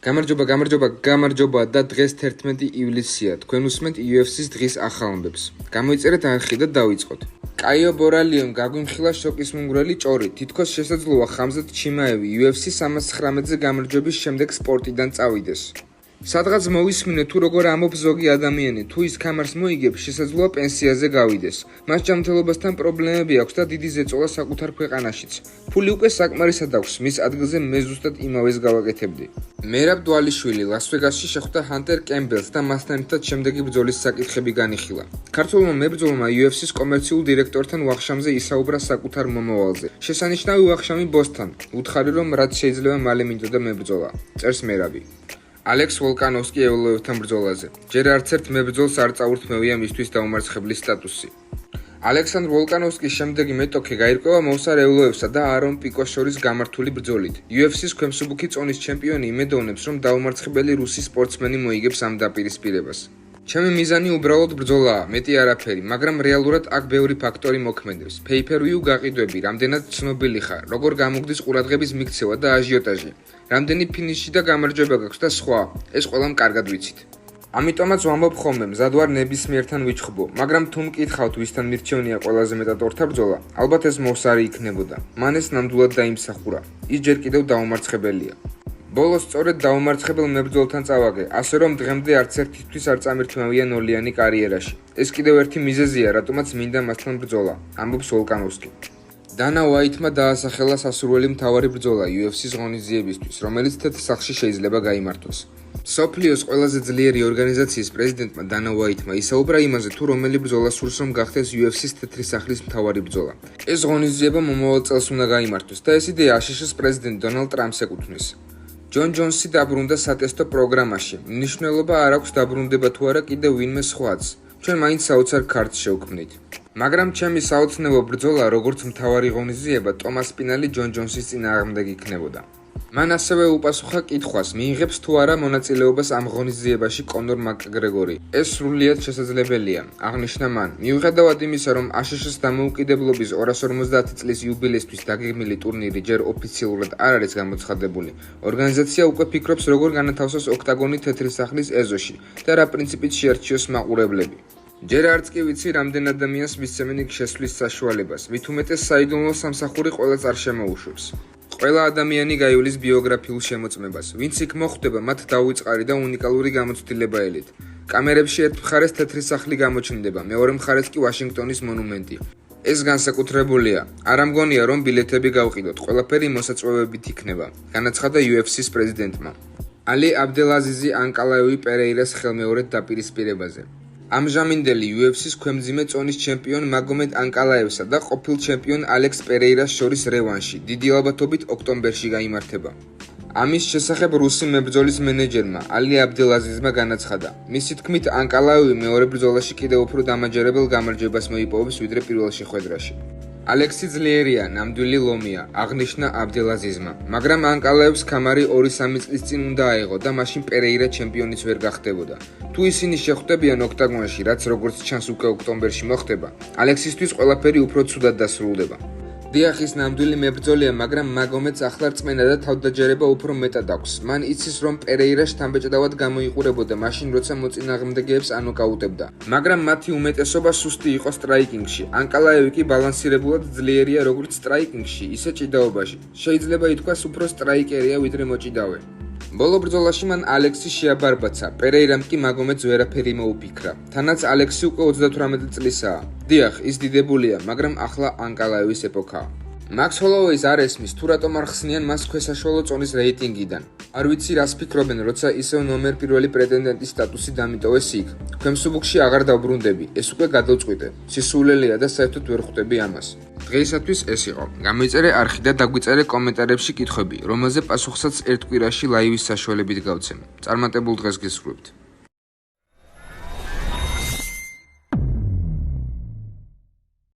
გამარჯობა და დღეს 11 ივლისია. თქვენ უსმენთ UFC-ს დღის ახალ ამბებს. გამოიწერეთ არხი და დავიწყოთ. კაიო ბორალიომ გაგვიმხილა შოკის მომგვრელი ჭორი. თითქოს შესაძლოა ხამზატ ჩიმაევი UFC 319-ზე გამარჯვების შემდეგ სპორტიდან წავიდეს. სადღაც მოვისმინე თუ როგორ ამბობს ზოგი ადამიანი, თუ ის ქამარს მოიგებს, შესაძლოა პენსიაზე გავიდეს. მას ჯანმრთელობასთან პრობლემები აქვს და დიდი ზეწოლა საკუთარ ქვეყანაშიც. ფული უკვე საკმარისად აქვს, მის ადგილზე მე ზუსტად იმავეს გავაკეთებდი. მერაბ დვალიშვილი ლას-ვეგასში შეხვდა ჰანტერ კემბელს და მასთან ერთად შემდეგი ბრძოლის საკითხები განიხილა. ქართველმა მებრძოლმა UFC-ს კომერციულ დირექტორთან ვახშამზე ისაუბრა საკუთარ მომავალზე. შესანიშნავი ვახშამი ბოსთან, უთხარი რომ რაც შეიძლება მალე მინდოდა მებრძოლა. წერს მერაბი. ალექს ვოლკანოვსკი ევლოევთან ბრძოლაზე. ჯერ არც ერთ მებრძოლს არ წაურთმევია მისთვის დაუმარცხებლის სტატუსი. ალექსანდრ ვოლკანოვსკის შემდეგი მეტოქე გაირკვევა მოვსარ ევლოევსა და არონ პიკოს შორის გამართული ბრძოლით. UFC-ს ქვემსუბუქი წონის ჩემპიონი იმედოვნებს, რომ დაუმარცხებელი რუსი სპორტსმენი მოიგებს ამ დაპირისპირებას. ჩემი მიზანი უბრალოდ ბრძოლაა, მეტი არაფერი, მაგრამ რეალურად აქ ბევრი ფაქტორი მოქმედებს. Pay-per-view გაყიდვები, რამდენად ცნობილი ხარ, როგორ გამოგდის ყურადღების მიქცევა და აჟიოტაჟი, რამდენი ფინიში და გამარჯვება გაქვს და სხვა. ეს ყველამ კარგად ვიცით. ამიტომაც ვამბობ ხოლმე, მზად ვარ ნებისმიერთან ვიჩხუბო, მაგრამ თუ მკითხავთ, ვისთან მირჩევნია ყველაზე მეტად ორთაბრძოლა, ალბათ ეს მოვსარი იქნებოდა. მან ეს ნამდვილად დაიმსახურა. ის ჯერ კიდევ დაუმარცხებელია. ბოლოს სწორედ დაუმარცხებელ მებრძოლთან წავაგე, ასე რომ დღემდე არც ერთისთვის არ წამირთმევია ნოლიანი კარიერაში. ეს კიდევ ერთი მიზეზია, რატომაც მინდა მასთან ბრძოლა, ამბობს ვოლკანოვსკი. დანა უაიტმა დაასახელა სასურველი მთავარი ბრძოლა UFC-ს ღონისძიებისთვის, რომელიც თეთრ სახლში შეიძლება გაიმართოს. მსოფლიოს ყველაზე ძლიერი ორგანიზაციის პრეზიდენტმა დანა უაიტმა ისაუბრა იმაზე, თუ რომელი ბრძოლა სურს რომ გახდეს UFC-ს თეთრი სახლის მთავარი ბრძოლა. ეს ღონისძიება მომავალ წელს უნდა გაიმართოს და ეს იდეა აშშ-ს პრეზიდენტ დონალდ ტრამპს ეკუთვნის. ჯონ ჯონსი დაბრუნდა სატესტო პროგრამაში. მნიშვნელობა არ აქვს დაბრუნდება თუ არა კიდევ ვინმე სხვაც. ჩვენ მაინც საოცარ ქართს შევქმნით. მაგრამ ჩემი საოცნებო ბრძოლა, როგორც მთავარი ღონისძიება, ტომას პინალი ჯონ ჯონსის წინააღმდეგ იქნებოდა. მან ასევე უპასუხა კითხვას, მიიღებს თუ არა მონაწილეობას ამ ღონისძიებაში კონორ მაკგრეგორი. ეს სრულიად შესაძლებელია, აღნიშნა მან. მიუხედავად იმისა, რომ აშშ-ს დამოუკიდებლობის 250 წლის იუბილეისთვის დაგეგმილი ტურნირი ჯერ ოფიციალურად არ არის გამოცხადებული, ორგანიზაცია უკვე ფიქრობს, როგორ განათავსოს ოქტაგონი თეთრი სახლის ეზოში და რა პრინციპით შეარჩიოს მაყურებლები. ჯერ არც კი ვიცი, რამდენ ადამიანს მისცემენ იქ შესვლის საშუალებას, მით უმეტეს საიდუმლო სამსახური ყველას არ შემოუშვებს. ყველა ადამიანი გაივლის ბიოგრაფიულ შემოწმებას. ვინც იქ მოხვდება, მათ დაუვიწყარი და უნიკალური გამოცდილება ელით. კამერებში ერთ მხარეს თეთრი სახლი გამოჩნდება, მეორე მხარეს კი ვაშინგტონის მონუმენტი. ეს განსაკუთრებულია. არ ამგონია, რომ ბილეთები გავყიდოთ, ყველაფერი მოსაწვევებით იქნება, განაცხადა UFC-ს პრეზიდენტმა. ალი აბდელაზიზი ანკალაევი პერეირას ხელმეორედ დაპირისპირებაზე. ამჟამინდელი UFC-ს ქვემძიმე წონის ჩემპიონ მაგომედ ანკალაევსა და ყოფილ ჩემპიონ ალექს პერეირას შორის რევანში დიდი ალბათობით ოქტომბერში გაიმართება. ამის შესახებ რუსი მებრძოლის მენეჯერმა ალი აბდელაზიზმა განაცხადა. მისი თქმით, ანკალაევი მეორე ბრძოლაში კიდევ უფრო დამაჯერებელ გამარჯვებას მოიპოვებს ვიდრე პირველ შეხვედრაში. ალექსი ძლიერია, ნამდვილი ლომია, აღნიშნა აბდელაზიზმა, მაგრამ ანკალაევს ქამარი 2-3 წლის წინ უნდა აეღო და მაშინ პერეირა ჩემპიონიც ვერ გახდებოდა. თუ ისინი შეხვდებიან ოქტაგონში, რაც როგორც ჩანს უკვე ოქტომბერში მოხდება, ალექსისთვის ყველაფერი უფრო ცუდად დასრულდება. დიახ, ის ნამდვილი მებრძოლია, მაგრამ მაგომედს ახლა რწმენა და თავდაჯერება უფრო მეტად აქვს. მან იცის, რომ პერეირა შთამბეჭდავად გამოიყურებოდა მაშინ, როცა მოწინააღმდეგეებს ანოკაუტებდა. მაგრამ მათი უმეტესობა სუსტი იყო სტრაიკინგში. ანკალაევი კი ბალანსირებულად ძლიერია როგორც სტრაიკინგში, ისე ჭიდაობაში. შეიძლება ითქვას, უფრო სტრაიკერია ვიდრე მოჭიდავე. ბოლო ბრძოლაში მან ალექსი შეაბარბაცა, პერეირამ კი მაგომედს ვერაფერი მოუფიქრა. თანაც ალექსი უკვე 38 წლისაა. დიახ, ის დიდებულია, მაგრამ ახლა ანკალაევის ეპოქაა. მაქს ჰოლოვეის არ ესმის, თუ რატომ არ ხსნიან მას ქვესაშუალო წონის რეიტინგიდან. არ ვიცი, რას ფიქრობენ, როცა ისევ ნომერ პირველი პრეტენდენტის სტატუსი დამიტოვეს იქ. ქვემსუბუქში აღარ დავბრუნდები, ეს უკვე გადავწყვიტე. სისულელია და საერთოდ ვერ ხვდები ამას. დღეისათვის ეს იყო. გამოიწერე არხი და დაგვიწერე კომენტარებში კითხვები, რომელზე პასუხსაც ერთ კვირაში ლაივის საშუალებით გავცემ. წარმატებულ დღეს გისურვებთ.